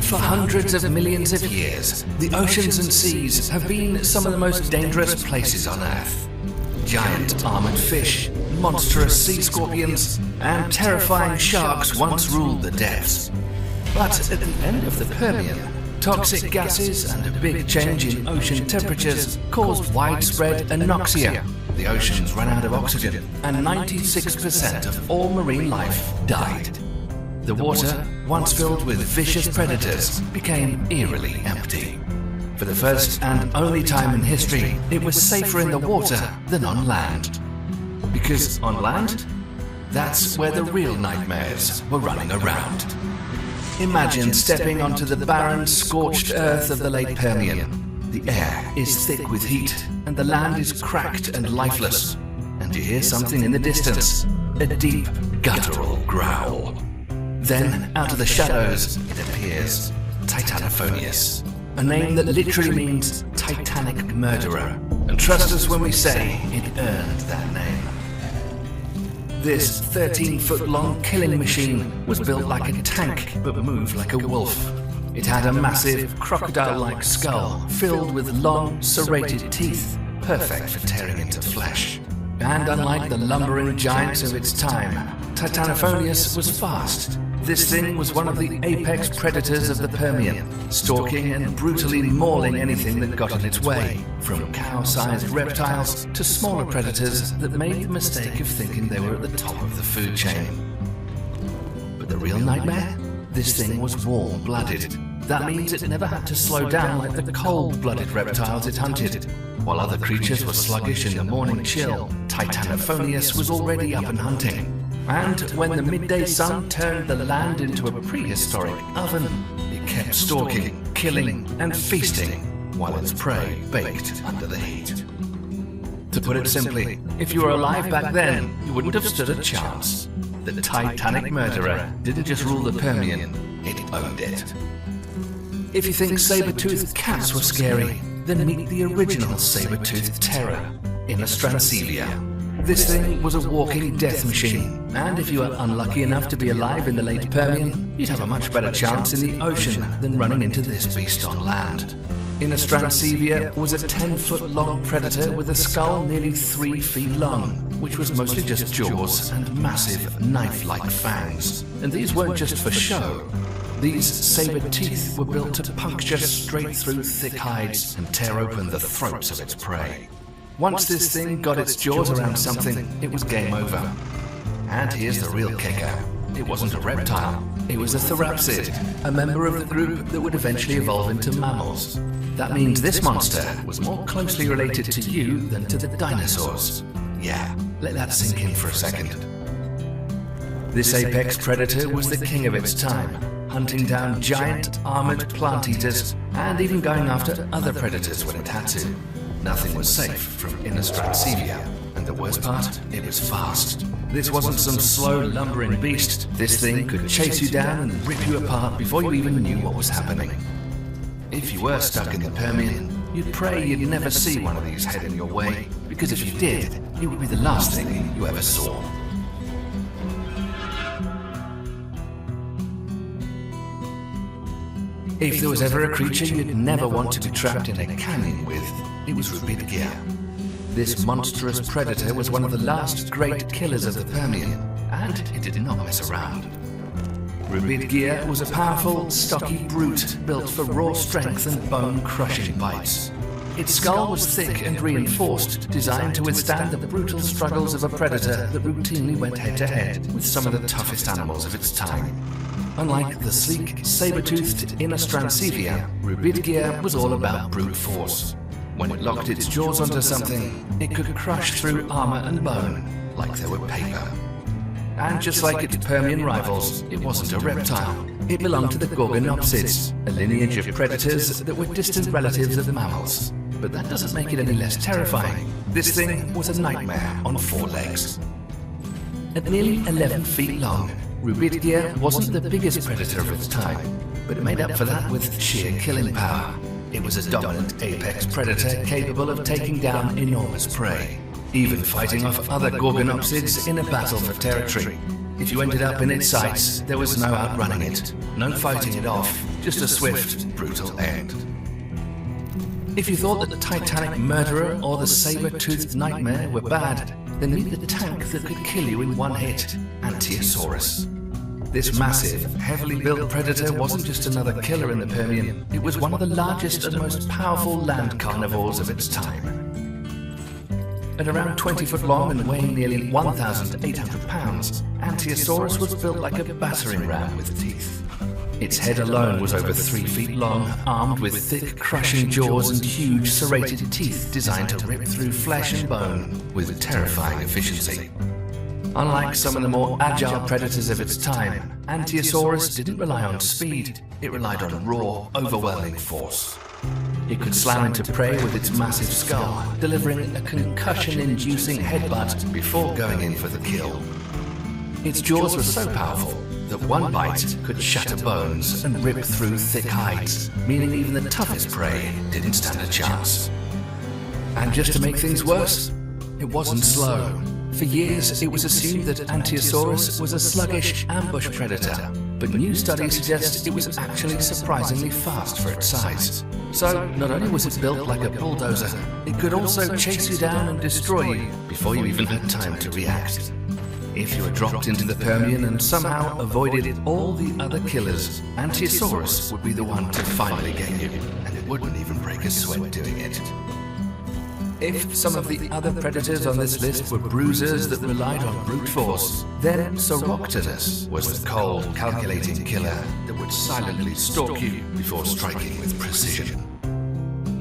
For hundreds of millions of years, the oceans and seas have been some of the most dangerous places on Earth. Giant armored fish, monstrous sea scorpions, and terrifying sharks once ruled the depths. But at the end of the Permian, toxic gases and a big change in ocean temperatures caused widespread anoxia. The oceans ran out of oxygen, and 96% of all marine life died. The water, once filled with vicious predators, became eerily empty. For the first and only time in history, it was safer in the water than on land. Because on land, that's where the real nightmares were running around. Imagine stepping onto the barren, scorched earth of the late Permian. The air is thick with heat, and the land is cracked and lifeless. And you hear something in the distance, a deep, guttural growl. Then, out of the shadows, it appears Titanophonius, a name that literally means Titanic murderer. And trust us when we say it earned that name. This 13-foot-long killing machine was built like a tank, but moved like a wolf. It had a massive, crocodile-like skull filled with long, serrated teeth, perfect for tearing into flesh. And unlike the lumbering giants of its time, Titanophonius was fast. This thing was one of the apex predators of the Permian, stalking and brutally mauling anything that got in its way, from cow-sized reptiles to smaller predators that made the mistake of thinking they were at the top of the food chain. But the real nightmare? This thing was warm-blooded. That means it never had to slow down like the cold-blooded reptiles it hunted. While other creatures were sluggish in the morning chill, Titanophonius was already up and hunting. And when the midday sun turned the land into a prehistoric oven, it kept stalking, killing, and feasting, while its prey baked under the heat. To put it simply, if you were alive back then, you wouldn't have stood a chance. The Titanic murderer didn't just rule the Permian, it owned it. If you think saber-toothed cats were scary, then meet the original saber-toothed terror, Innostrancevia. This thing was a walking death machine, and if you were unlucky enough to be alive in the late Permian, you'd have a much better chance in the ocean than running into this beast on land. Innostrancevia was a 10-foot-long predator with a skull nearly 3 feet long, which was mostly just jaws and massive knife-like fangs. And these weren't just for show. These saber teeth were built to puncture straight through thick hides and tear open the throats of its prey. Once this thing got its jaws around something, it was game over. And here's the real kicker. It wasn't a reptile. It was a therapsid, a member of the group that would eventually evolve into mammals. That means this monster was more closely related to you than to the dinosaurs. Yeah, let that sink in for a second. This apex predator was the king of its time, hunting down giant, armored plant eaters, and even going after other predators when it had to. Nothing was safe from Innostrancevia, and the worst part, it was fast. This wasn't some slow, lumbering beast. This thing could chase you down and rip you apart before you even knew what was happening. If you were stuck in the Permian, you'd pray you'd never see one of these heading your way, because if you did, it would be the last thing you ever saw. If there was ever a creature you'd never want to be trapped in a canyon with, it was Rubidgia. This monstrous predator was one of the last great killers of the Permian, and it did not mess around. Rubidgia was a powerful, stocky brute built for raw strength and bone-crushing bites. Its skull was thick and reinforced, designed to withstand the brutal struggles of a predator that routinely went head-to-head with some of the toughest animals of its time. Unlike the sleek, saber-toothed Innostrancevia, Rubidgia was all about brute force. When it locked its jaws onto something, it could crush through armor and bone like they were paper. And just like its Permian rivals, it wasn't a reptile. It belonged to the Gorgonopsids, a lineage of predators that were distant relatives of mammals. But that doesn't make it any less terrifying. This thing was a nightmare on 4 legs. At nearly 11 feet long, Rubidgia wasn't the biggest predator of its time, but it made up for that with sheer killing power. It was a dominant apex predator capable of taking down enormous prey, even fighting off other Gorgonopsids in a battle for territory. If you ended up in its sights, there was no outrunning it, no fighting it off, just a swift, brutal end. If you thought that the Titanic murderer or the saber-toothed nightmare were bad, then meet the tank that could kill you in one hit, Ankylosaurus. This massive, heavily built predator wasn't just another killer in the Permian, it was one of the largest and most powerful land carnivores of its time. At around 20 foot long and weighing nearly 1,800 pounds, Ankylosaurus was built like a battering ram with teeth. Its head alone was over 3 feet long, armed with thick, crushing jaws and huge, serrated teeth designed to rip through flesh and bone with terrifying efficiency. Unlike some of the more agile predators of its time, Ankylosaurus didn't rely on speed, it relied on raw, overwhelming force. It could slam into prey with its massive skull, delivering a concussion-inducing headbutt before going in for the kill. Its jaws were so powerful that one bite could shatter bones and rip through thick hides, meaning even the toughest prey didn't stand a chance. And just to make things worse, it wasn't slow. For years, it was assumed that Ankylosaurus was a sluggish ambush predator, but new studies suggest it was actually surprisingly fast for its size. So, not only was it built like a bulldozer, it could also chase you down and destroy you before you even had time to react. If you were dropped into the Permian and somehow avoided all the other killers, Ankylosaurus would be the one to finally get you, and it wouldn't even break a sweat doing it. If some of the other predators on this list were bruisers that relied on brute force, then Sauropterus was the cold, calculating killer that would silently stalk you before striking with precision.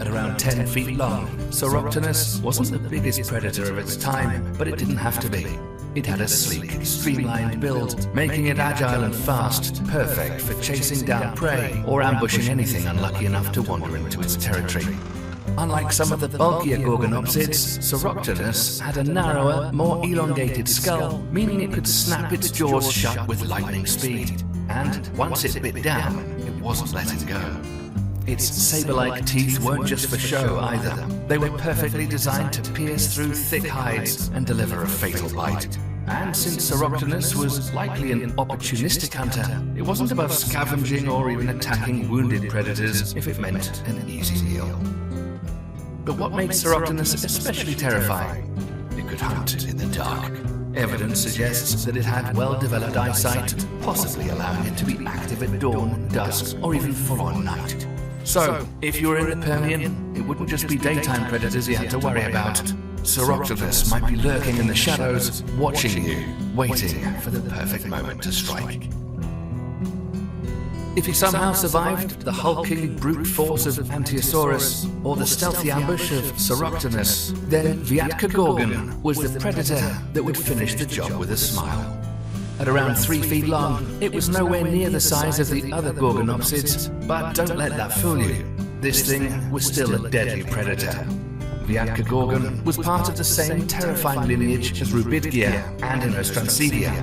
At around 10 feet long, Sauropterus wasn't the biggest predator of its time, but it didn't have to be. It had a sleek, streamlined build, making it agile and fast, perfect for chasing down prey or ambushing anything unlucky enough to wander into its territory. Unlike some of the bulkier gorgonopsids, Sauropterus had a narrower, more elongated skull, meaning it could snap its jaws shut with lightning speed. And once it bit down, it wasn't letting go. Its saber-like teeth weren't just for show either. They were perfectly designed to pierce through thick hides and deliver a fatal bite. And since Sauropterus was likely an opportunistic hunter, it wasn't above scavenging or even attacking wounded predators if it meant an easy meal. But what made Sauropterus especially terrifying? It could hunt in the dark. Evidence suggests that it had well-developed eyesight, possibly allowing it to be active at dawn, dusk, or even full-on night. So, if you were in the Permian, it wouldn't just be daytime predators you had to worry about. Sauropterus might be lurking in the shadows, watching you, waiting for the perfect moment to strike. If you somehow survived the hulking brute force of Ankylosaurus or the stealthy ambush of Sauropterus, then Viatkagorgon was the predator that would finish the job with a smile. At around 3 feet long, it was nowhere near the size of the other gorgonopsids, but don't let that fool you. This thing was still a deadly predator. Viatkagorgon was part of the same terrifying lineage as Rubidgia and Inostrancidia,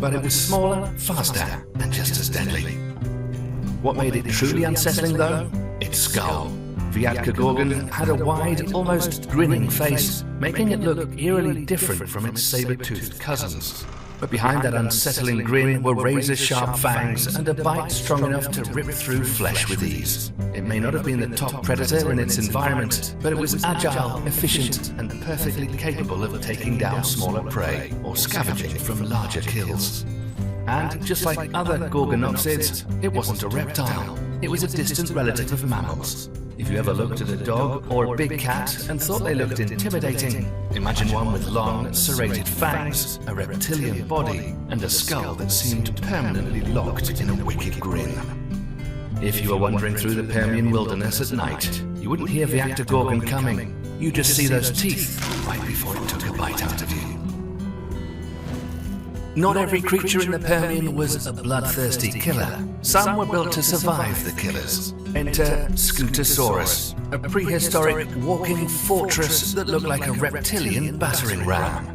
but it was smaller, faster, and just as deadly. What made it truly unsettling, though? Its skull. Viatkagorgon had a wide, almost grinning face, making it look eerily different from its saber-toothed cousins. But behind that unsettling grin were razor-sharp fangs and a bite strong enough to rip through flesh with ease. It may not have been the top predator in its environment, but it was agile, efficient, and perfectly capable of taking down smaller prey or scavenging from larger kills. And just like other gorgonopsids, it wasn't a reptile. It was a distant relative of mammals. If you ever looked at a dog or a big cat and thought they looked intimidating, imagine one with long, serrated fangs, a reptilian body, and a skull that seemed permanently locked in a wicked grin. If you were wandering through the Permian wilderness at night, you wouldn't hear Viatkagorgon coming. You'd just see those teeth right before it took a bite out of you. Not every creature in the Permian was a bloodthirsty killer. Some were built to survive the killers. Enter Scutosaurus, a prehistoric walking fortress that looked like a reptilian battering ram.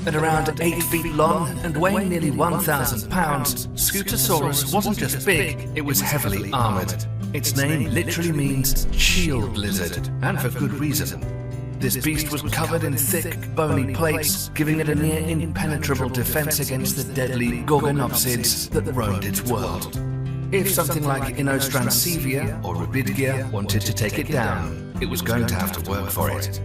At around 8 feet long and weighing nearly 1,000 pounds, Scutosaurus wasn't just big, it was heavily armored. Its name literally means shield lizard, and for good reason. This beast was covered in thick, bony plates, giving it a near impenetrable defense against the deadly gorgonopsids that roamed its world. If something like Inostransevia or Rubidgia wanted to take it down, it was going to have to work for it.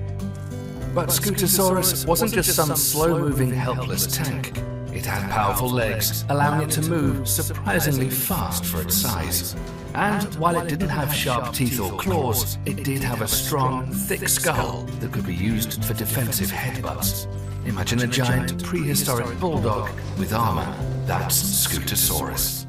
But Scutosaurus wasn't just some slow-moving, helpless tank. It had powerful legs, allowing it to move surprisingly fast for its size. And while it didn't have sharp teeth or claws, it did have a strong, thick skull that could be used for defensive headbutts. Imagine a giant prehistoric bulldog with armor. That's Scutosaurus.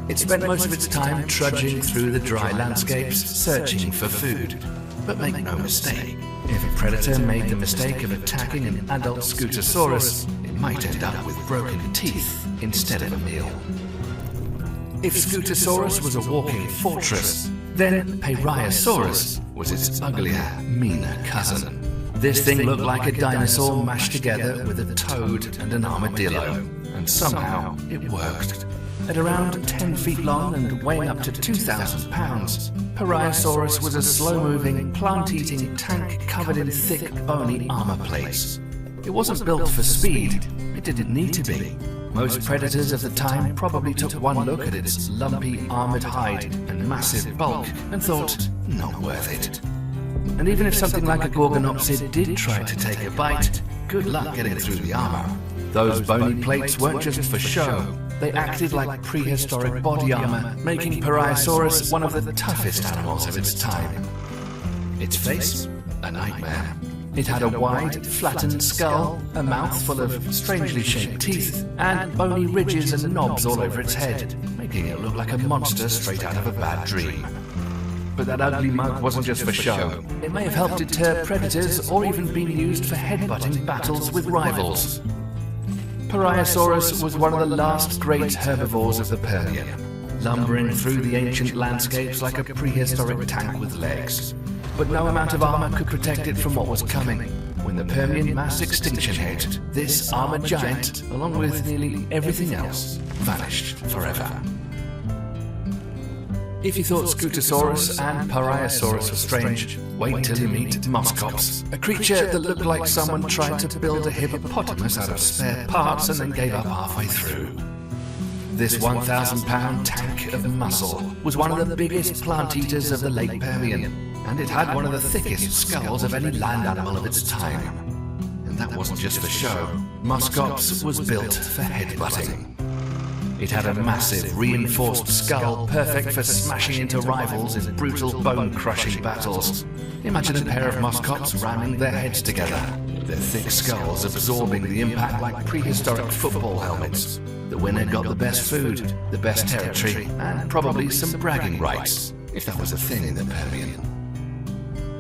It spent most of its time trudging through the dry landscapes, searching for food. But make no mistake, if a predator made the mistake of attacking an adult Scutosaurus, it might end up with broken teeth instead of a meal. If Scutosaurus was a walking fortress, then Pyrrhiasaurus was its uglier, meaner cousin. This thing looked like a dinosaur mashed together with a toad and an armadillo, and somehow it worked. At around 10 feet long and weighing up to 2,000 pounds, Pyrrhiasaurus was a slow-moving, plant-eating tank covered in thick, bony armor plates. It wasn't built for speed. It didn't need to be. Most predators of the time probably took one look at its lumpy, armored hide and massive bulk and thought, not worth it. And even if something like a gorgonopsid did try to take a bite, good luck getting through the armor. Those bony plates weren't just for show. They acted like prehistoric body armor, making Pyrrhiasaurus one of the toughest animals of its time. Its face? A nightmare. It had a wide, flattened skull, a mouth full of strangely shaped teeth, and bony ridges and knobs all over its head, making it look like a monster straight out of a bad dream. But that ugly mug wasn't just for show. It may have helped deter predators or even been used for headbutting battles with rivals. Pyrrhiasaurus was one of the last great herbivores of the Permian, lumbering through the ancient landscapes like a prehistoric tank with legs. But no amount of armor could protect it from what was coming. When the Permian mass extinction hit, this armored giant, along with nearly everything else, vanished forever. If you thought Scutosaurus and Pyrrhiasaurus were strange, wait till you meet Muscops, a creature that looked like someone tried to build a hippopotamus out of spare parts and then gave up halfway through. This 1,000-pound tank of muscle was one of the biggest plant-eaters of the late Permian, and it had one of the thickest skulls of any land animal of its time. And that wasn't just for show. Muscops was built for headbutting. It had a massive, reinforced skull perfect for smashing into rivals in brutal, bone-crushing battles. Imagine a pair of Muscops ramming their heads together, their thick skulls absorbing the impact like prehistoric football helmets. The winner got the best food, the best territory, and probably some bragging rights, if that was a thing in the Permian.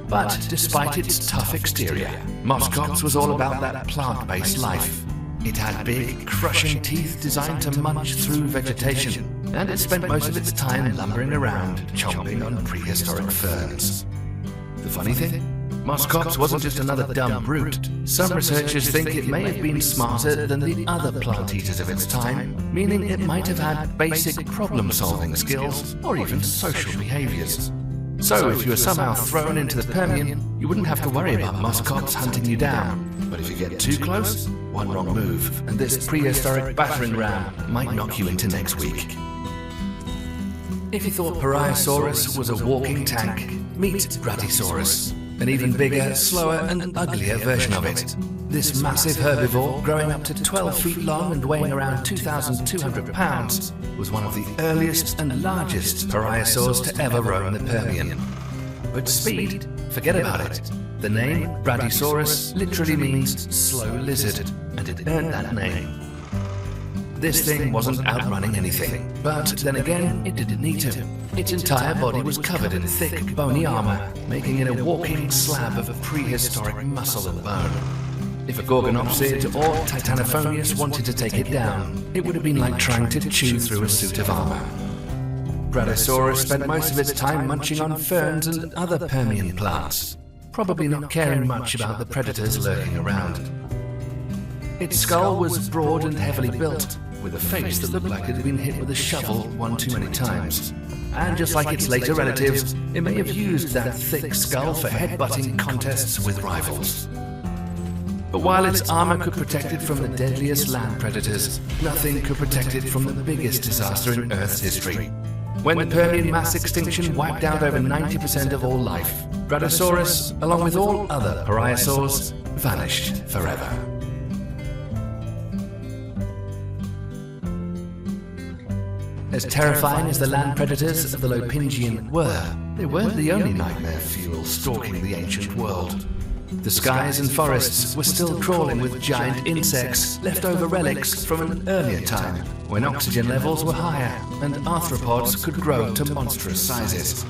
But despite its tough exterior, Muscops was all about that plant-based life. It had big, crushing teeth designed to munch through vegetation, and it spent most of its time lumbering around, chomping on prehistoric ferns. The funny thing? Muscops wasn't just another dumb brute. Some researchers think it may have been smarter than the other plant eaters of its time, meaning it might have had basic problem-solving skills or even social behaviors. So if you were somehow thrown into the Permian, you wouldn't have to worry about Muscops hunting you down. But if you get too close, one wrong move, and this prehistoric battering ram might knock you into next week. If you thought Pyrrhiasaurus was a walking tank, meet Bradysaurus, an even bigger, slower, and uglier version of it. This massive herbivore, growing up to 12 feet long and weighing around 2,200 pounds, was one of the earliest and largest pyrrhiasaurs to ever roam the Permian. But speed? Forget about it. The name Bradysaurus literally means slow lizard, and it earned that name. This thing wasn't outrunning anything, but then again, it didn't need to. Its entire body was covered in thick, bony armor, making it a walking slab of prehistoric muscle and bone. If a gorgonopsid or Titanophonius wanted to take it down, it would have been like trying to chew through a suit of armor. Bradysaurus spent most of its time munching on ferns and other Permian plants, probably not caring much about the predators lurking around. Its skull was broad and heavily built, with a face that looked like it had been hit with a shovel one too many times. And just like its later relatives, it may have used that thick skull for headbutting contests with rivals. But while its armor could protect it from the deadliest land predators, nothing could protect it from the biggest disaster in Earth's history. When the Permian mass extinction wiped out over 90% of all life, Brontosaurus, along with all other pariasaurs, vanished forever. As terrifying as the land predators of the Lopingian were, they weren't the only nightmare fuel stalking the ancient world. The skies and forests were still crawling with giant insects, leftover relics from an earlier time, when oxygen levels were higher and arthropods could grow to monstrous sizes.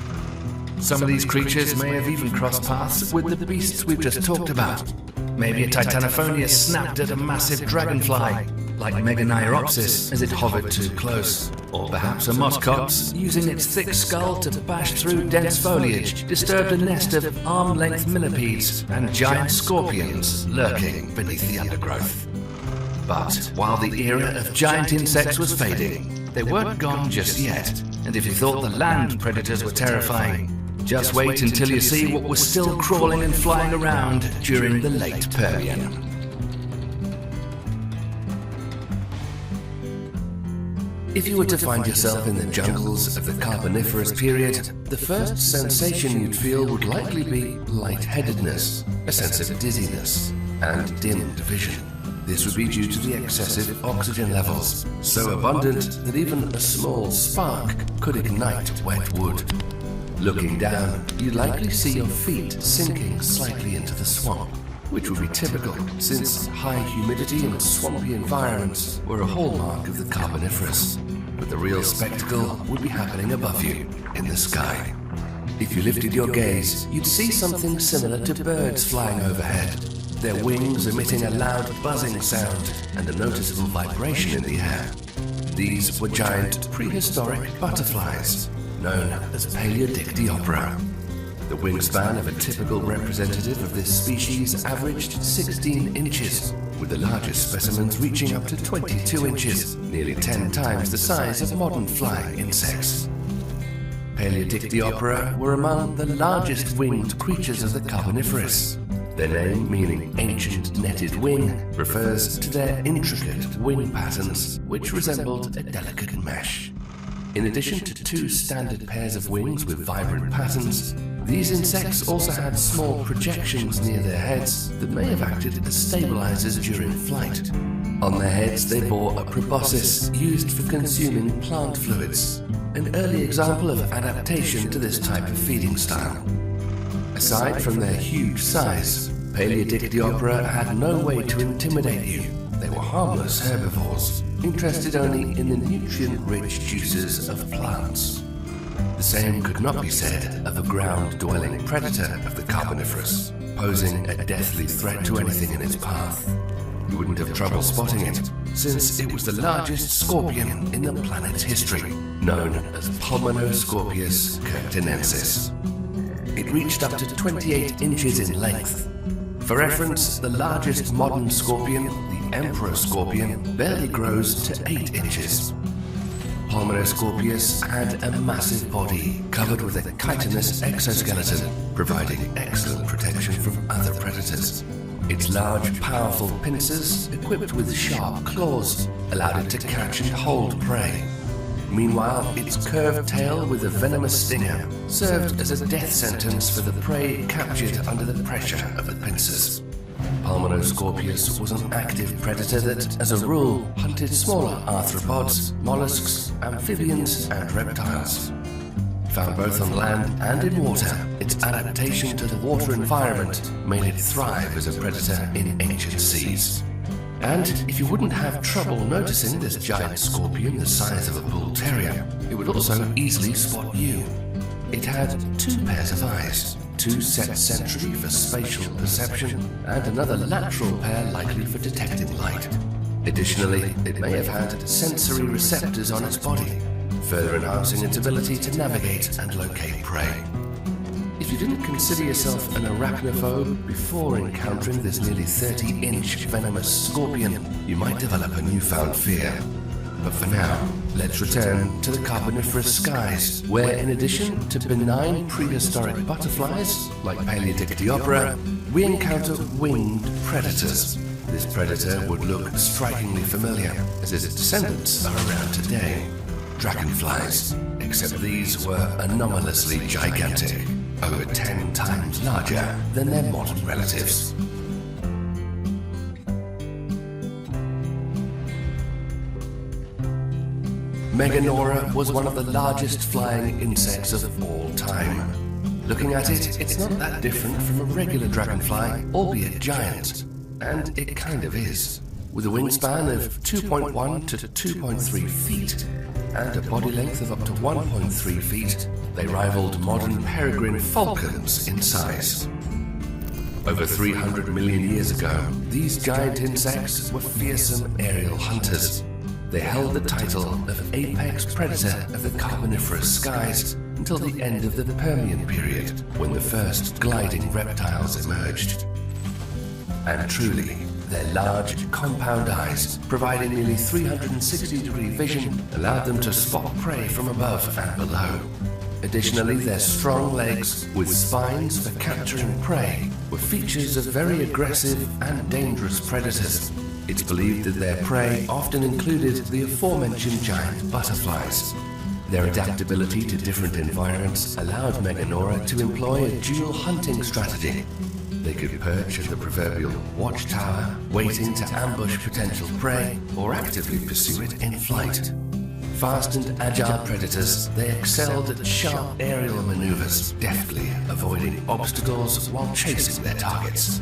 Some of these creatures may have even crossed paths with the beasts we've just talked about. Maybe a Titanophobia snapped at a massive dragonfly, like Meganeiropsis as it hovered too close. Or perhaps a muskox, using its thick skull to bash through dense foliage, disturbed a nest of arm-length millipedes and giant scorpions lurking beneath the undergrowth. But while the era of giant insects was fading, they weren't gone just yet. And if you thought the land predators were terrifying, just wait until you see what was still crawling and flying around during the late Permian. If you were to find yourself in the jungles of the Carboniferous period, the first sensation you'd feel would likely be lightheadedness, a sense of dizziness, and dimmed vision. This would be due to the excessive oxygen levels, so abundant that even a small spark could ignite wet wood. Looking down, you'd likely see your feet sinking slightly into the swamp, which would be typical since high humidity and swampy environments were a hallmark of the Carboniferous. But the real spectacle would be happening above you, in the sky. If you lifted your gaze, you'd see something similar to birds flying overhead, their wings emitting a loud buzzing sound and a noticeable vibration in the air. These were giant prehistoric butterflies, known as Paleodictyoptera. The wingspan of a typical representative of this species averaged 16 inches, with the largest specimens reaching up to 22 inches, nearly 10 times the size of modern flying insects. Paleodictyoptera were among the largest winged creatures of the Carboniferous. Their name, meaning ancient netted wing, refers to their intricate wing patterns, which resembled a delicate mesh. In addition to two standard pairs of wings with vibrant patterns, these insects also had small projections near their heads that may have acted as stabilizers during flight. On their heads they bore a proboscis used for consuming plant fluids, an early example of adaptation to this type of feeding style. Aside from their huge size, Paleodictyoptera had no way to intimidate you. They were harmless herbivores, interested only in the nutrient-rich juices of plants. The same could not be said of a ground-dwelling predator of the Carboniferous, posing a deathly threat to anything in its path. You wouldn't have trouble spotting it, since it was the largest scorpion in the planet's history, known as Pulmonoscorpius curtinensis. It reached up to 28 inches in length. For reference, the largest modern scorpion, the emperor scorpion, barely grows to 8 inches. Pulmonoscorpius had a massive body covered with a chitinous exoskeleton, providing excellent protection from other predators. Its large, powerful pincers, equipped with sharp claws, allowed it to catch and hold prey. Meanwhile, its curved tail with a venomous stinger served as a death sentence for the prey captured under the pressure of the pincers. Pulmonoscorpius was an active predator that, as a rule, hunted smaller arthropods, mollusks, amphibians, and reptiles. Found both on land and in water, its adaptation to the water environment made it thrive as a predator in ancient seas. And if you wouldn't have trouble noticing this giant scorpion the size of a bull terrier, it would also easily spot you. It had 2 pairs of eyes, 2 set centrally for spatial perception, and another lateral pair likely for detecting light. Additionally, it may have had sensory receptors on its body, further enhancing its ability to navigate and locate prey. If you didn't consider yourself an arachnophobe before encountering this nearly 30-inch venomous scorpion, you might develop a newfound fear. But for now, let's return to the Carboniferous skies, where in addition to benign prehistoric butterflies, like Paleodictyopora, we encounter winged predators. This predator would look strikingly familiar, as its descendants are around today. Dragonflies, except these were anomalously gigantic, over 10 times larger than their modern relatives. Meganora was one of the largest flying insects of all time. Looking at it, it's not that different from a regular dragonfly, albeit giant. And it kind of is. With a wingspan of 2.1 to 2.3 feet and a body length of up to 1.3 feet, they rivaled modern peregrine falcons in size. Over 300 million years ago, these giant insects were fearsome aerial hunters. They held the title of apex predator of the Carboniferous skies until the end of the Permian period, when the first gliding reptiles emerged. And truly, their large, compound eyes, providing nearly 360-degree vision, allowed them to spot prey from above and below. Additionally, their strong legs, with spines for capturing prey, were features of very aggressive and dangerous predators. It's believed that their prey often included the aforementioned giant butterflies. Their adaptability to different environments allowed Meganora to employ a dual hunting strategy. They could perch at the proverbial watchtower, waiting to ambush potential prey, or actively pursue it in flight. Fast and agile predators, they excelled at sharp aerial maneuvers, deftly avoiding obstacles while chasing their targets.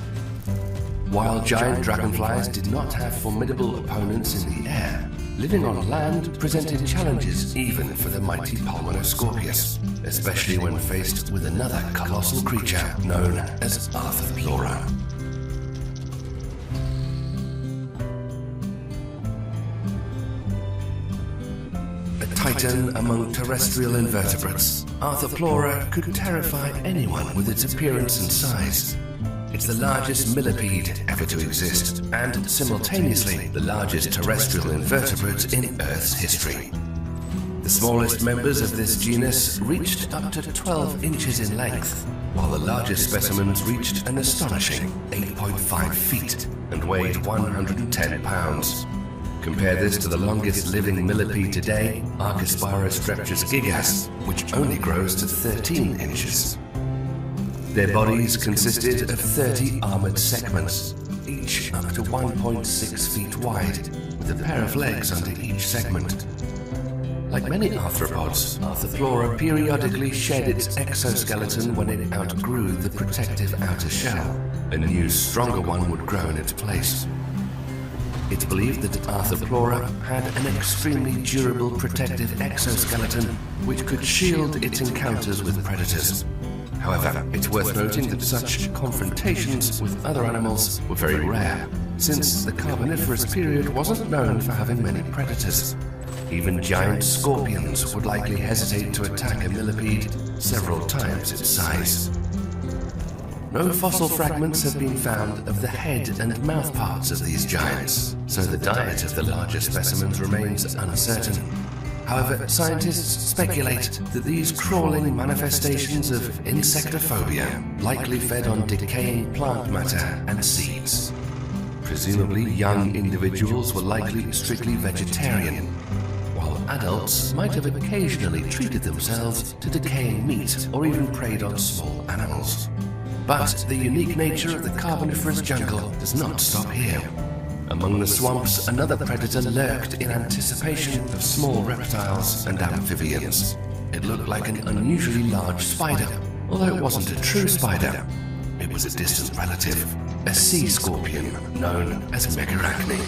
While giant dragonflies did not have formidable opponents in the air, living on land presented challenges even for the mighty Pulmonoscorpius, especially when faced with another colossal creature known as Arthroplora. A titan among terrestrial invertebrates, Arthroplora could terrify anyone with its appearance and size. It's the largest millipede ever to exist, and simultaneously the largest terrestrial invertebrate in Earth's history. The smallest members of this genus reached up to 12 inches in length, while the largest specimens reached an astonishing 8.5 feet and weighed 110 pounds. Compare this to the longest living millipede today, Archospyrostreptus gigas, which only grows to 13 inches. Their bodies consisted of 30 armored segments, each up to 1.6 feet wide, with a pair of legs under each segment. Like many arthropods, Arthroplora periodically shed its exoskeleton when it outgrew the protective outer shell. A new, stronger one would grow in its place. It's believed that Arthroplora had an extremely durable protective exoskeleton which could shield its encounters with predators. However, it's worth noting that such confrontations with other animals were very rare, since the Carboniferous period wasn't known for having many predators. Even giant scorpions would likely hesitate to attack a millipede several times its size. No fossil fragments have been found of the head and mouth parts of these giants, so the diet of the larger specimens remains uncertain. However, scientists speculate that these crawling manifestations of insectophobia likely fed on decaying plant matter and seeds. Presumably, young individuals were likely strictly vegetarian, while adults might have occasionally treated themselves to decaying meat or even preyed on small animals. But the unique nature of the Carboniferous jungle does not stop here. Among the swamps, another predator lurked in anticipation of small reptiles and amphibians. It looked like an unusually large spider, although it wasn't a true spider. It was a distant relative, a sea scorpion known as Megarachne.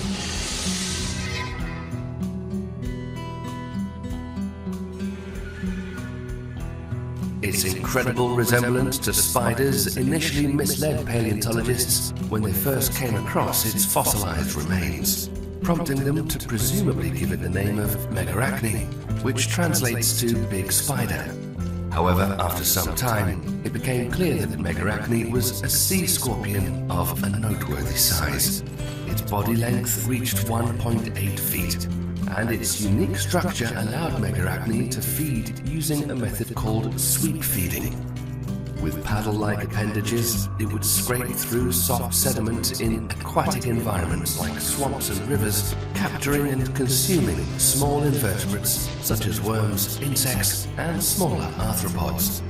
Its incredible resemblance to spiders initially misled paleontologists when they first came across its fossilized remains, prompting them to presumably give it the name of Megarachne, which translates to big spider. However, after some time, it became clear that Megarachne was a sea scorpion of a noteworthy size. Its body length reached 1.8 feet, and its unique structure allowed megarachni to feed using a method called sweep feeding. With paddle-like appendages, it would scrape through soft sediment in aquatic environments like swamps and rivers, capturing and consuming small invertebrates such as worms, insects, and smaller arthropods.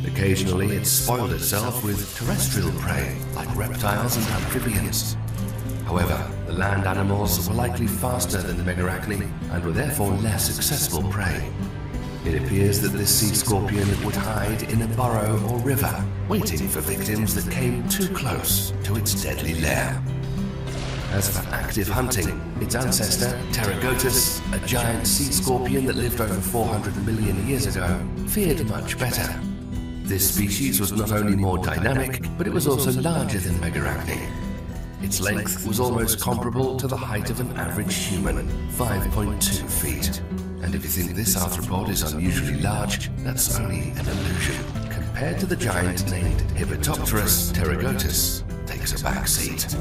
Occasionally, it spoiled itself with terrestrial prey like reptiles and amphibians. However, the land animals were likely faster than the megarachni and were therefore less accessible prey. It appears that this sea scorpion would hide in a burrow or river, waiting for victims that came too close to its deadly lair. As for active hunting, its ancestor, Pterygotus, a giant sea scorpion that lived over 400 million years ago, fared much better. This species was not only more dynamic, but it was also larger than megarachni. Its length was almost comparable to the height of an average human, 5.2 feet. And if you think this arthropod is unusually large, that's only an illusion. Compared to the giant named Hippotopterus, Pterygotus takes a back seat.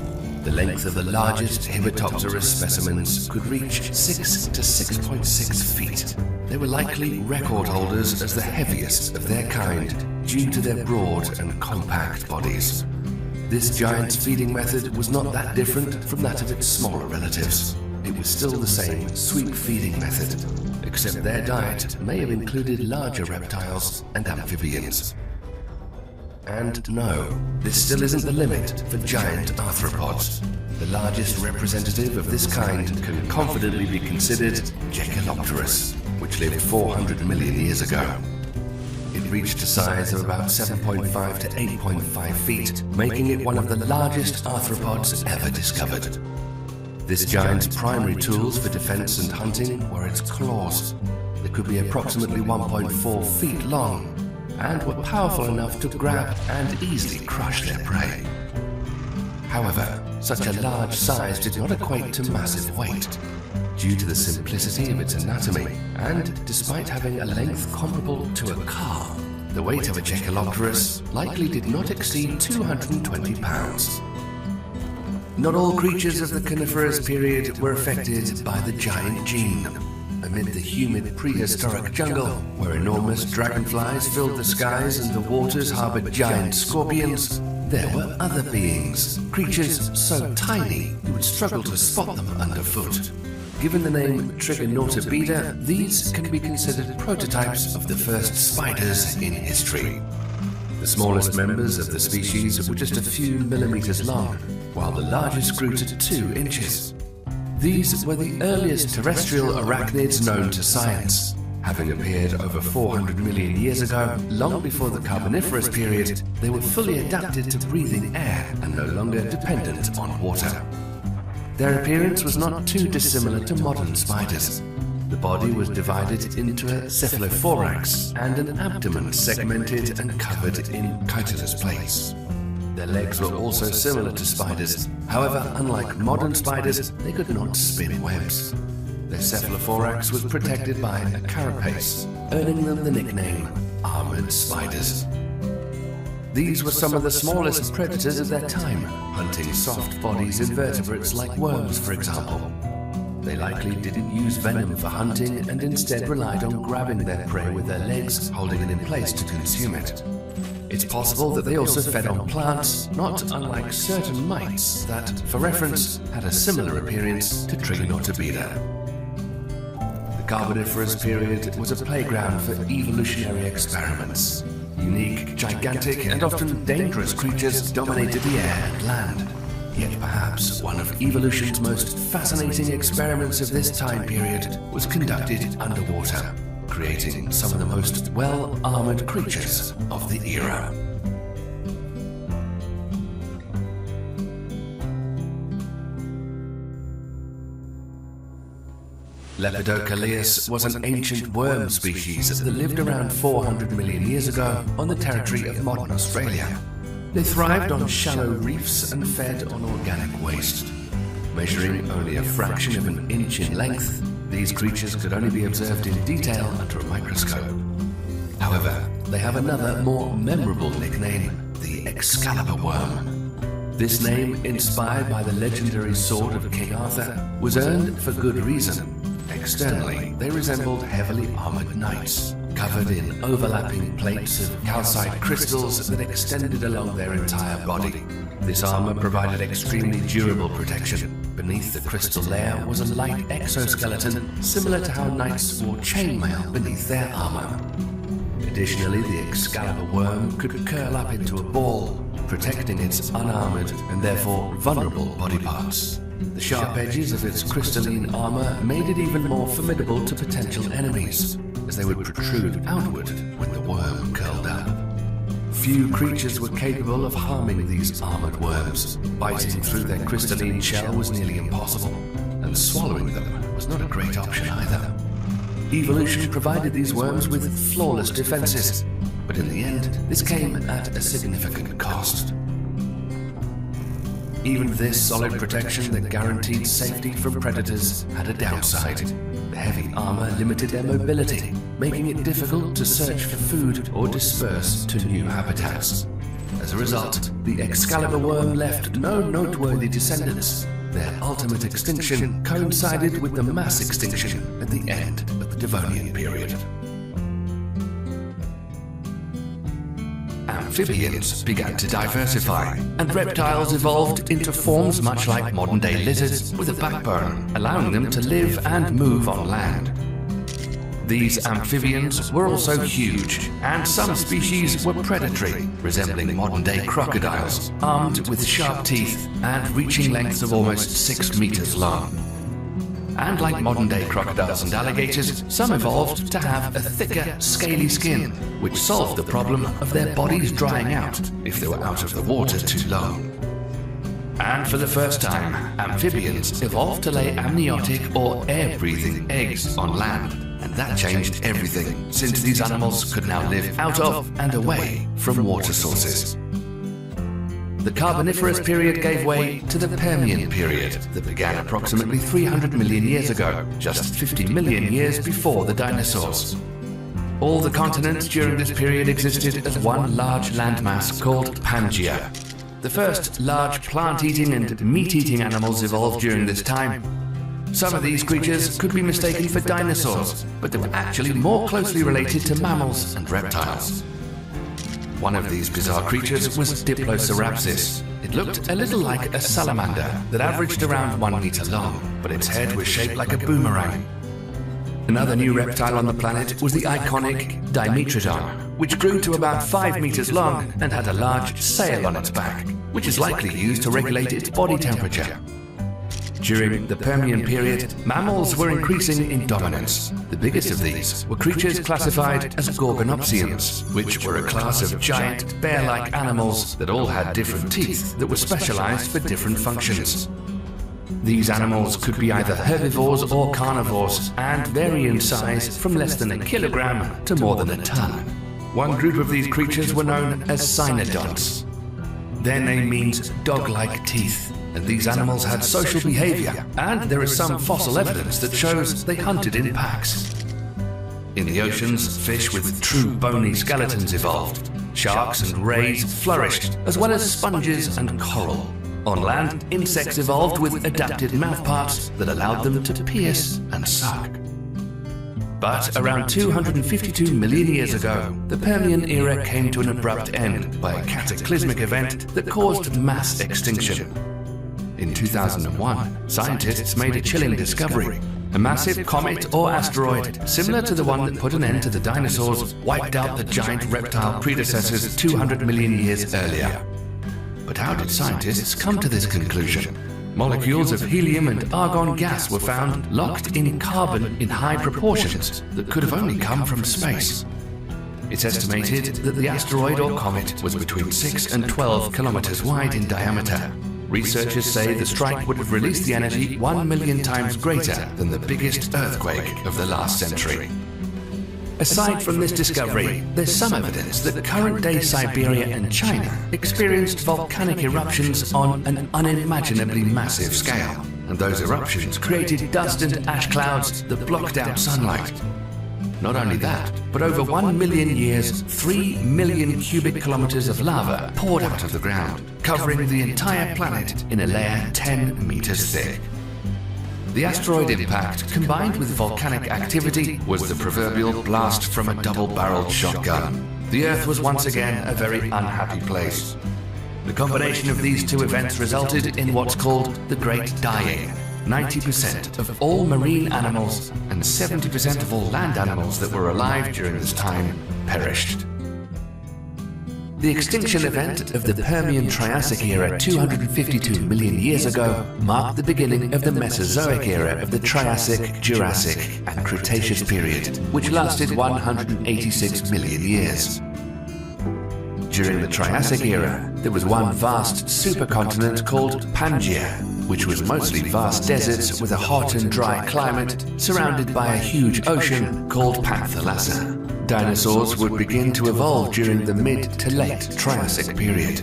The length of the largest Hippotopterus specimens could reach 6 to 6.6 feet. They were likely record holders as the heaviest of their kind due to their broad and compact bodies. This giant's feeding method was not that different from that of its smaller relatives. It was still the same sweep feeding method, except their diet may have included larger reptiles and amphibians. And no, this still isn't the limit for giant arthropods. The largest representative of this kind can confidently be considered Jekyllopterus, which lived 400 million years ago. It reached a size of about 7.5 to 8.5 feet, making it one of the largest arthropods ever discovered. This giant's primary tools for defense and hunting were its claws. They could be approximately 1.4 feet long and were powerful enough to grab and easily crush their prey. However, such a large size did not equate to massive weight. Due to the simplicity of its anatomy, and despite having a length comparable to a car, the weight of a Jekyllopterus likely did not exceed 220 pounds. Not all creatures of the coniferous period were affected by the giant gene. Amid the humid prehistoric jungle, where enormous dragonflies filled the skies and the waters harbored giant scorpions, there were other beings, creatures so tiny you would struggle to spot them underfoot. Given the name Trigonautabida, these can be considered prototypes of the first spiders in history. The smallest members of the species were just a few millimeters long, while the largest grew to 2 inches. These were the earliest terrestrial arachnids known to science. Having appeared over 400 million years ago, long before the Carboniferous period, they were fully adapted to breathing air and no longer dependent on water. Their appearance was not too dissimilar to modern spiders. The body was divided into a cephalothorax and an abdomen segmented and covered in chitinous plates. Their legs were also similar to spiders. However, unlike modern spiders, they could not spin webs. Their cephalothorax was protected by a carapace, earning them the nickname armored spiders. These were some of the smallest predators of their time, hunting soft-bodied invertebrates like worms, for example. They likely didn't use venom for hunting and instead relied on grabbing their prey with their legs, holding it in place to consume it. It's possible that they also fed on plants, not unlike certain mites that, for reference, had a similar appearance to Trigonautabida. The Carboniferous period was a playground for evolutionary experiments. Unique, gigantic, and often dangerous creatures dominated the air and land. Yet perhaps one of evolution's most fascinating experiments of this time period was conducted underwater, creating some of the most well-armored creatures of the era. Lepidocaleus was an ancient worm species that lived around 400 million years ago on the territory of modern Australia. They thrived on shallow reefs and fed on organic waste. Measuring only a fraction of an inch in length, these creatures could only be observed in detail under a microscope. However, they have another, more memorable nickname, the Excalibur worm. This name, inspired by the legendary sword of King Arthur, was earned for good reason. Externally, they resembled heavily armored knights, covered in overlapping plates of calcite crystals that extended along their entire body. This armor provided extremely durable protection. Beneath the crystal layer was a light exoskeleton, similar to how knights wore chainmail beneath their armor. Additionally, the Excalibur worm could curl up into a ball, protecting its unarmored and therefore vulnerable body parts. The sharp edges of its crystalline armor made it even more formidable to potential enemies, as they would protrude outward when the worm curled up. Few creatures were capable of harming these armored worms. Biting through their crystalline shell was nearly impossible, and swallowing them was not a great option either. Evolution provided these worms with flawless defenses, but in the end, this came at a significant cost. Even this solid protection that guaranteed safety from predators had a downside. The heavy armor limited their mobility, making it difficult to search for food or disperse to new habitats. As a result, the Excalibur worm left no noteworthy descendants. Their ultimate extinction coincided with the mass extinction at the end of the Devonian period. Amphibians began to diversify, and reptiles evolved into forms much like modern-day lizards with a backbone, allowing them to live and move on land. These amphibians were also huge, and some species were predatory, resembling modern-day crocodiles, armed with sharp teeth and reaching lengths of almost 6 meters long. And like modern-day crocodiles and alligators, some evolved to have a thicker, scaly skin, which solved the problem of their bodies drying out if they were out of the water too long. And for the first time, amphibians evolved to lay amniotic or air-breathing eggs on land. And that changed everything, since these animals could now live out of and away from water sources. The Carboniferous period gave way to the Permian period that began approximately 300 million years ago, just 50 million years before the dinosaurs. All the continents during this period existed as one large landmass called Pangaea. The first large plant-eating and meat-eating animals evolved during this time. Some of these creatures could be mistaken for dinosaurs, but they were actually more closely related to mammals and reptiles. One of these bizarre creatures was Diplocerapsis. It looked a little like a salamander that averaged around 1 meter long, but its head was shaped like a boomerang. Another new reptile on the planet was the iconic Dimetrodon, which grew to about 5 meters long and had a large sail on its back, which is likely used to regulate its body temperature. During the Permian period, mammals were increasing in dominance. The biggest of these were creatures classified as Gorgonopsians, which were a class of giant, bear-like animals that all had different teeth that were specialized for different functions. These animals could be either herbivores or carnivores and vary in size from less than a kilogram to more than a ton. One group of these creatures were known as cynodonts. Their name means dog-like teeth, and these animals had social behavior, and there is some fossil evidence that shows they hunted in packs. In the oceans, fish with true bony skeletons evolved. Sharks and rays flourished, as well as sponges and coral. On land, insects evolved with adapted mouthparts that allowed them to pierce and suck. But around 252 million years ago, the Permian era came to an abrupt end by a cataclysmic event that caused mass extinction. In 2001, scientists made a chilling discovery. A massive comet or asteroid, similar to the one that put an end to the dinosaurs, wiped out the giant reptile predecessors 200 million years earlier. But how did scientists come to this conclusion? Molecules of helium and argon gas were found locked in carbon in high proportions that could have only come from space. It's estimated that the asteroid or comet was between 6 and 12 kilometers wide in diameter. Researchers say the strike would have released the energy 1 million times greater than the biggest earthquake of the last century. Aside from this discovery, there's some evidence that current-day Siberia and China experienced volcanic eruptions on an unimaginably massive scale, and those eruptions created dust and ash clouds that blocked out sunlight. Not only that, but over 1 million years, 3 million cubic kilometers of lava poured out of the ground, covering the entire planet in a layer 10 meters thick. The asteroid impact, combined with volcanic activity, was the proverbial blast from a double-barreled shotgun. The Earth was once again a very unhappy place. The combination of these two events resulted in what's called the Great Dying. 90% of all marine animals and 70% of all land animals that were alive during this time perished. The extinction event of the Permian-Triassic era 252 million years ago marked the beginning of the Mesozoic era of the Triassic, Jurassic and Cretaceous period, which lasted 186 million years. During the Triassic era, there was one vast supercontinent called Pangaea, which was mostly vast deserts with a hot and dry climate, surrounded by a huge ocean called Panthalassa. Dinosaurs would begin to evolve during the mid to late Triassic period.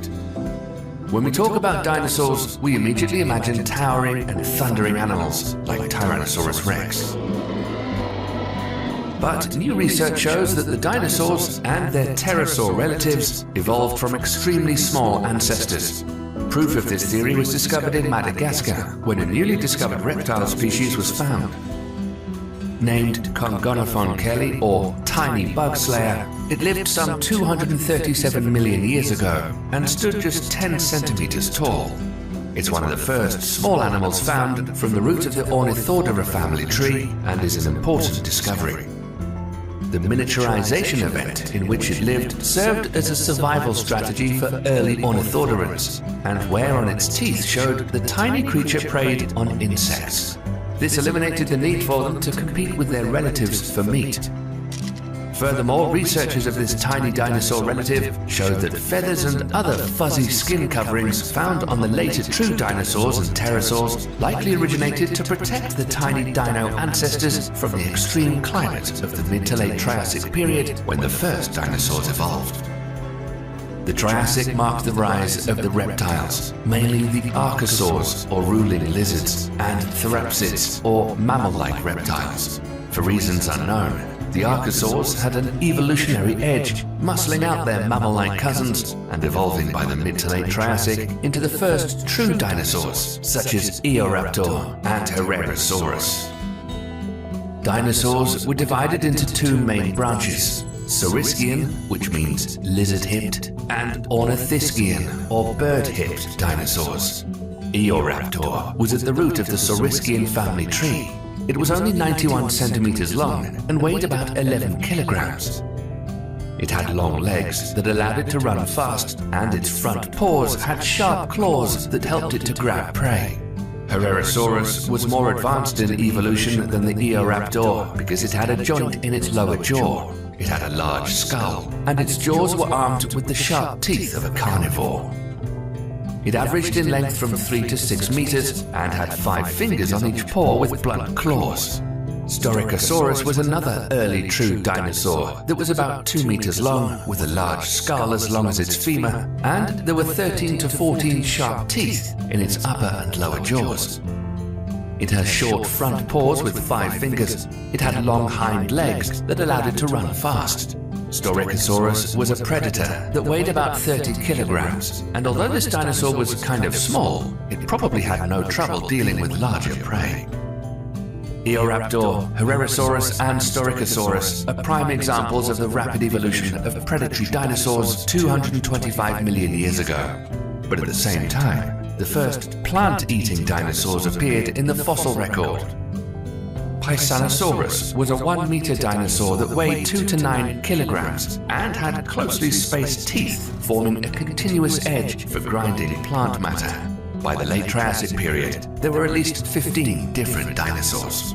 When we talk about dinosaurs, we immediately imagine towering and thundering animals like Tyrannosaurus rex. But new research shows that the dinosaurs and their pterosaur relatives evolved from extremely small ancestors. Proof of this theory was discovered in Madagascar, when a newly discovered reptile species was found. Named Congonophon kelly, or tiny bug slayer, it lived some 237 million years ago and stood just 10 centimeters tall. It's one of the first small animals found from the root of the Ornithodora family tree and is an important discovery. The miniaturization event in which it lived served as a survival strategy for early ornithodorans, and wear on its teeth showed the tiny creature preyed on insects. This eliminated the need for them to compete with their relatives for meat. Furthermore, researchers of this tiny dinosaur relative showed that feathers and other fuzzy skin coverings found on the later true dinosaurs and pterosaurs likely originated to protect the tiny dino ancestors from the extreme climate of the mid to late Triassic period when the first dinosaurs evolved. The Triassic marked the rise of the reptiles, mainly the archosaurs or ruling lizards, and therapsids or mammal-like reptiles. For reasons unknown, the archosaurs had an evolutionary edge, muscling out their mammal-like cousins and evolving by the mid to late Triassic into the first true dinosaurs, such as Eoraptor and Herrerasaurus. Dinosaurs were divided into two main branches: Saurischian, which means lizard-hipped, and Ornithischian, or bird-hipped dinosaurs. Eoraptor was at the root of the Saurischian family tree. It was only 91 centimeters long and weighed about 11 kilograms. It had long legs that allowed it to run fast, and its front paws had sharp claws that helped it to grab prey. Herrerasaurus was more advanced in evolution than the Eoraptor because it had a joint in its lower jaw. It had a large skull, and its jaws were armed with the sharp teeth of a carnivore. It averaged in length from 3 to 6 meters and had 5 fingers on each paw with blunt claws. Styracosaurus was another early true dinosaur that was about 2 meters long, with a large skull as long as its femur, and there were 13 to 14 sharp teeth in its upper and lower jaws. It has short front paws with 5 fingers. It had long hind legs that allowed it to run fast. Styracosaurus was a predator that weighed about 30 kilograms, and although this dinosaur was kind of small, it probably had no trouble dealing with larger prey. Eoraptor, Herrerasaurus and Styracosaurus are prime examples of the rapid evolution of predatory dinosaurs 225 million years ago. But at the same time, the first plant-eating dinosaurs appeared in the fossil record. Paisanosaurus was a 1-meter dinosaur that weighed 2 to 9 kilograms and had closely spaced teeth forming a continuous edge for grinding plant matter. By the late Triassic period, there were at least 15 different dinosaurs.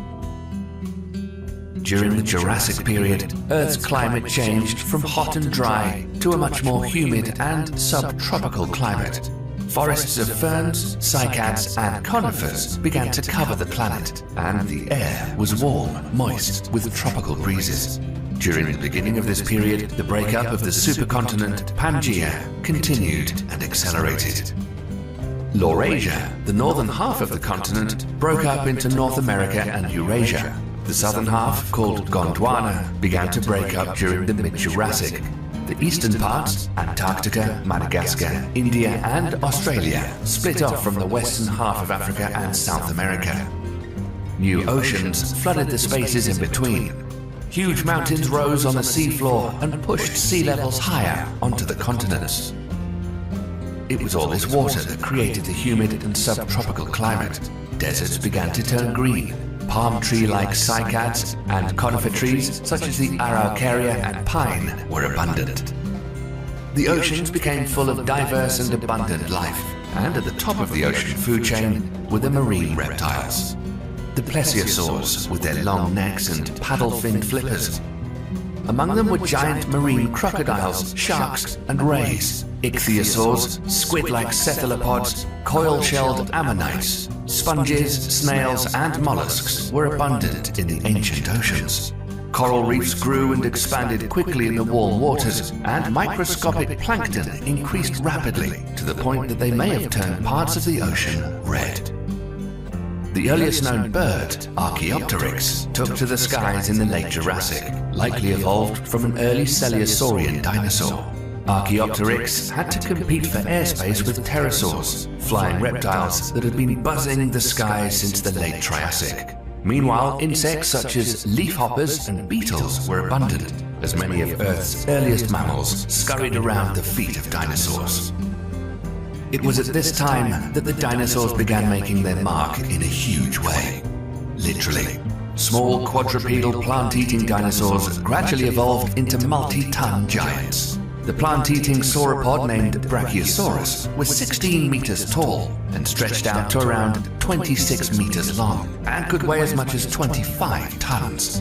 During the Jurassic period, Earth's climate changed from hot and dry to a much more humid and subtropical climate. Forests of ferns, cycads and conifers began to cover the planet, and the air was warm, moist, with tropical breezes. During the beginning of this period, the breakup of the supercontinent Pangaea continued and accelerated. Laurasia, the northern half of the continent, broke up into North America and Eurasia. The southern half, called Gondwana, began to break up during the mid-Jurassic. The eastern parts, Antarctica, Madagascar, India and Australia, split off from the western half of Africa and South America. New oceans flooded the spaces in between. Huge mountains rose on the seafloor and pushed sea levels higher onto the continents. It was all this water that created the humid and subtropical climate. Deserts began to turn green. Palm tree-like cycads and conifer trees such as the araucaria and pine were abundant. The oceans became full of diverse and abundant life, and at the top of the ocean food chain were the marine reptiles. The plesiosaurs with their long necks and paddle-finned flippers. Among them were giant marine crocodiles, sharks and rays, ichthyosaurs, squid-like cephalopods, coil-shelled ammonites, sponges, snails and mollusks were abundant in the ancient oceans. Coral reefs grew and expanded quickly in the warm waters, and microscopic plankton increased rapidly to the point that they may have turned parts of the ocean red. The earliest known bird, Archaeopteryx, took to the skies in the late Jurassic, likely evolved from an early Coelosaurian dinosaur. Archaeopteryx had to compete for airspace with pterosaurs, flying reptiles that had been buzzing the skies since the late Triassic. Meanwhile, insects such as leafhoppers and beetles were abundant, as many of Earth's earliest mammals scurried around the feet of dinosaurs. It was at this time that the dinosaurs began making their mark in a huge way. Literally. Small quadrupedal plant-eating dinosaurs gradually evolved into multi-ton giants. The plant-eating sauropod named Brachiosaurus was 16 meters tall and stretched out to around 26 meters long and could weigh as much as 25 tons.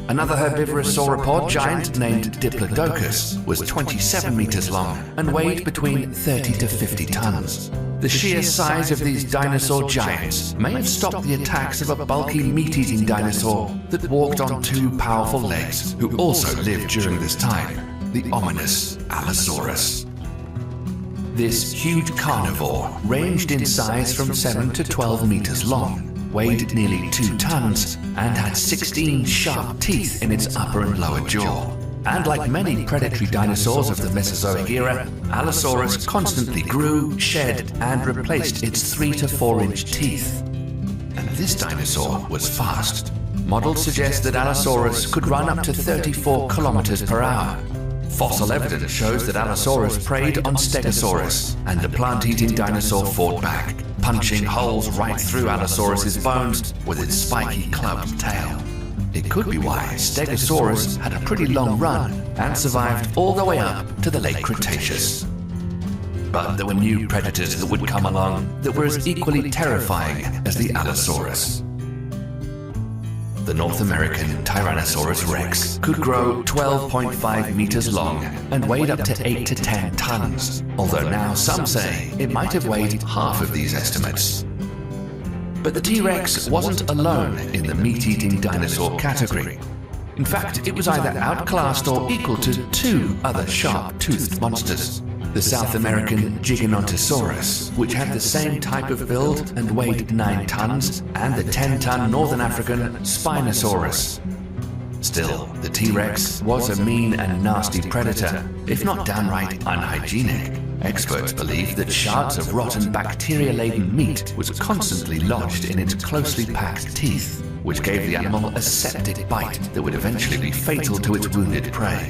Another herbivorous sauropod giant named Diplodocus was 27 meters long and weighed between 30 to 50 tons. The sheer size of these dinosaur giants may have stopped the attacks of a bulky meat-eating dinosaur that walked on two powerful legs, who also lived during this time, the ominous Allosaurus. This huge carnivore ranged in size from 7 to 12 meters long, weighed nearly 2 tons, and had 16 sharp teeth in its upper and lower jaw. And like many predatory dinosaurs of the Mesozoic era, Allosaurus constantly grew, shed, and replaced its 3 to 4 inch teeth. And this dinosaur was fast. Models suggest that Allosaurus could run up to 34 kilometers per hour. Fossil evidence shows that Allosaurus preyed on Stegosaurus, and the plant-eating dinosaur fought back, punching holes right through Allosaurus's bones with its spiky clubbed tail. It could be why Stegosaurus had a pretty long run and survived all the way up to the late Cretaceous. But there were new predators that would come along that were as equally terrifying as the Allosaurus. The North American Tyrannosaurus rex could grow 12.5 meters long and weighed up to 8 to 10 tons, although now some say it might have weighed half of these estimates. But the T-Rex wasn't alone in the meat-eating dinosaur category. In fact, it was either outclassed or equal to 2 other sharp-toothed monsters. The South American Gigantosauros, which had the same type of build and weighed 9 tons, and the 10-ton Northern African Spinosaurus. Still, the T-Rex was a mean and nasty predator, if not downright unhygienic. Experts believe that shards of rotten bacteria-laden meat was constantly lodged in its closely packed teeth, which gave the animal a septic bite that would eventually be fatal to its wounded prey.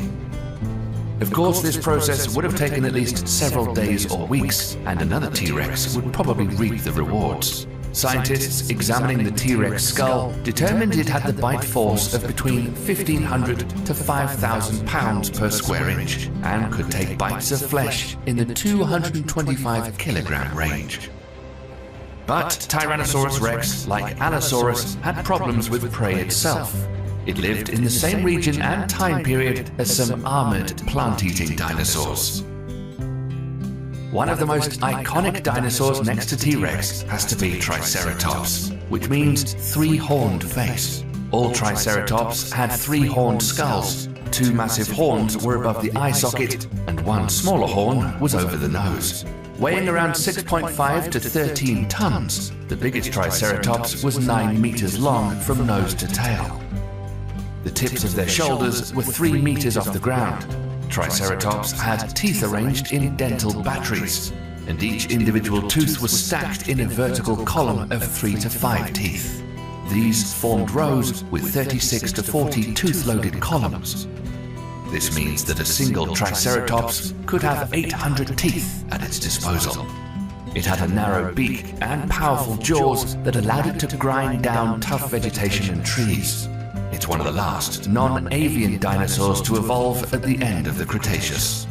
Of course, this process would have taken at least several days or weeks, and another T-Rex would probably reap the rewards. Scientists examining the T-Rex skull determined it had the bite force of between 1,500 to 5,000 pounds per square inch and could take bites of flesh in the 225 kilogram range. But Tyrannosaurus rex, like Allosaurus, had problems with prey itself. It lived in the same region and time period as some armored plant-eating dinosaurs. One of the most iconic dinosaurs next to T-Rex has to be Triceratops, which means 3-horned face. All Triceratops had 3-horned skulls, two massive horns were above the eye socket, and one smaller horn was over the nose. Weighing around 6.5 to 13 tons, the biggest Triceratops was 9 meters long from nose to tail. The tips of their shoulders were 3 meters off the ground. Triceratops had teeth arranged in dental batteries, and each individual tooth was stacked in a vertical column of 3 to 5 teeth. These formed rows with 36 to 40 tooth-loaded columns. This means that a single Triceratops could have 800 teeth at its disposal. It had a narrow beak and powerful jaws that allowed it to grind down tough vegetation and trees. It's one of the last non-avian dinosaurs to evolve at the end of the Cretaceous.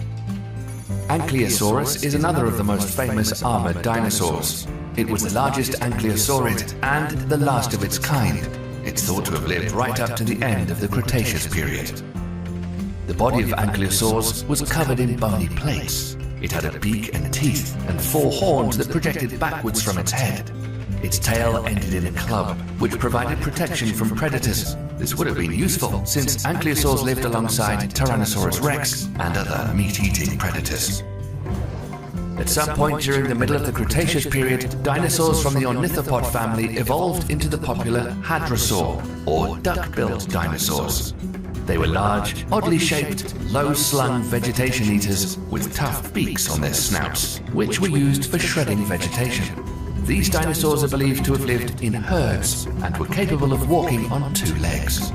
Ankylosaurus is another of the most famous armored dinosaurs. It was the largest ankylosauride and the last of its kind. It's thought to have lived right up to the end of the Cretaceous period. The body of Ankylosaurs was covered in bony plates. It had a beak and teeth and 4 horns that projected backwards from its head. Its tail ended in a club, which provided protection from predators. This would have been useful, since Ankylosaurs lived alongside Tyrannosaurus rex and other meat-eating predators. At some point during the middle of the Cretaceous period, dinosaurs from the ornithopod family evolved into the popular hadrosaur, or duck-billed dinosaurs. They were large, oddly shaped, low-slung vegetation eaters with tough beaks on their snouts, which were used for shredding vegetation. These dinosaurs are believed to have lived in herds and were capable of walking on 2 legs.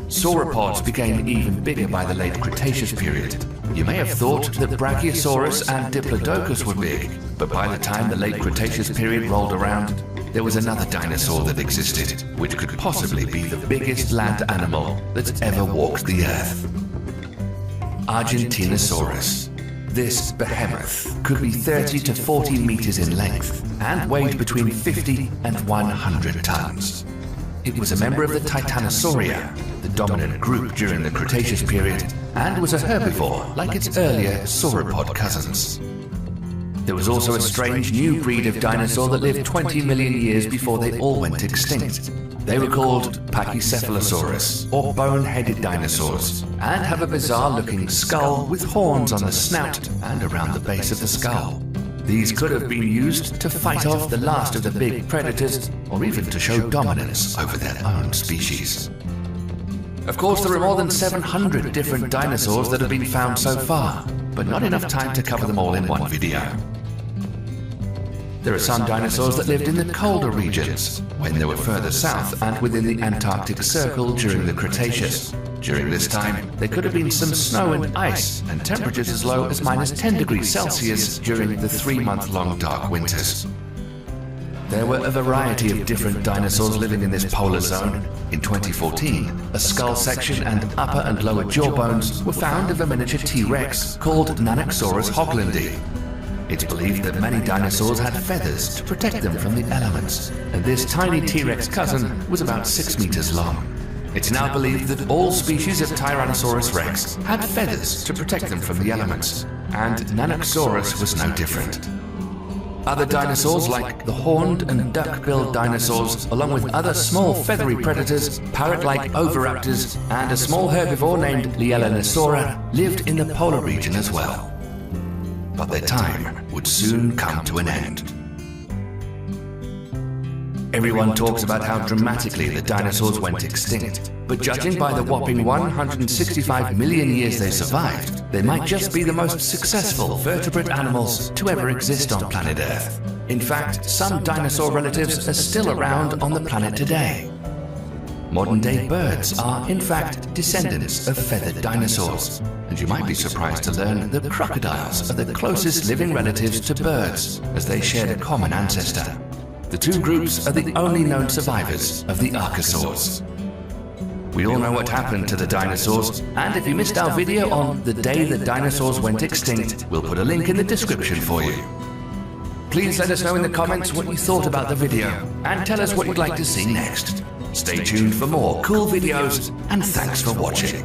Sauropods became even bigger by the late Cretaceous period. You may have thought that Brachiosaurus and Diplodocus were big, but by the time the late Cretaceous period rolled around, there was another dinosaur that existed, which could possibly be the biggest land animal that's ever walked the Earth. Argentinosaurus. This behemoth could be 30 to 40 meters in length and weighed between 50 and 100 tons. It was a member of the Titanosauria, the dominant group during the Cretaceous period, and was a herbivore like its earlier sauropod cousins. There was also a strange new breed of dinosaur that lived 20 million years before they all went extinct. They were called Pachycephalosaurus, or bone-headed dinosaurs, and have a bizarre-looking skull with horns on the snout and around the base of the skull. These could have been used to fight off the last of the big predators, or even to show dominance over their own species. Of course, there are more than 700 different dinosaurs that have been found so far, but not enough time to cover them all in one video. There are some dinosaurs that lived in the colder regions, when they were further south and within the Antarctic Circle during the Cretaceous. During this time, there could have been some snow and ice, and temperatures as low as -10 degrees Celsius during the 3-month-long dark winters. There were a variety of different dinosaurs living in this polar zone. In 2014, a skull section and upper and lower jaw bones were found of a miniature T-Rex called Nanoxaurus hogglandi. It's believed that many dinosaurs had feathers to protect them from the elements, and this tiny T-Rex cousin was about 6 meters long. It's now believed that all species of Tyrannosaurus rex had feathers to protect them from the elements, and Nanoxaurus was no different. Other dinosaurs like the horned and duck-billed dinosaurs, along with other small feathery predators, parrot-like oviraptors, and a small herbivore named Lielanosaura lived in the polar region as well. But their time would soon come to an end. Everyone talks about how dramatically the dinosaurs went extinct, but judging by the whopping 165 million years they survived, they might just be the most successful vertebrate animals to ever exist on planet Earth. In fact, some dinosaur relatives are still around on the planet today. Modern-day birds are, in fact, descendants of feathered dinosaurs, and you might be surprised to learn that crocodiles are the closest living relatives to birds, as they shared a common ancestor. The two groups are the only known survivors of the archosaurs. We all know what happened to the dinosaurs, and if you missed our video on the day the dinosaurs went extinct, we'll put a link in the description for you. Please let us know in the comments what you thought about the video, and tell us what you'd like to see next. Stay tuned for more cool videos, and thanks for watching.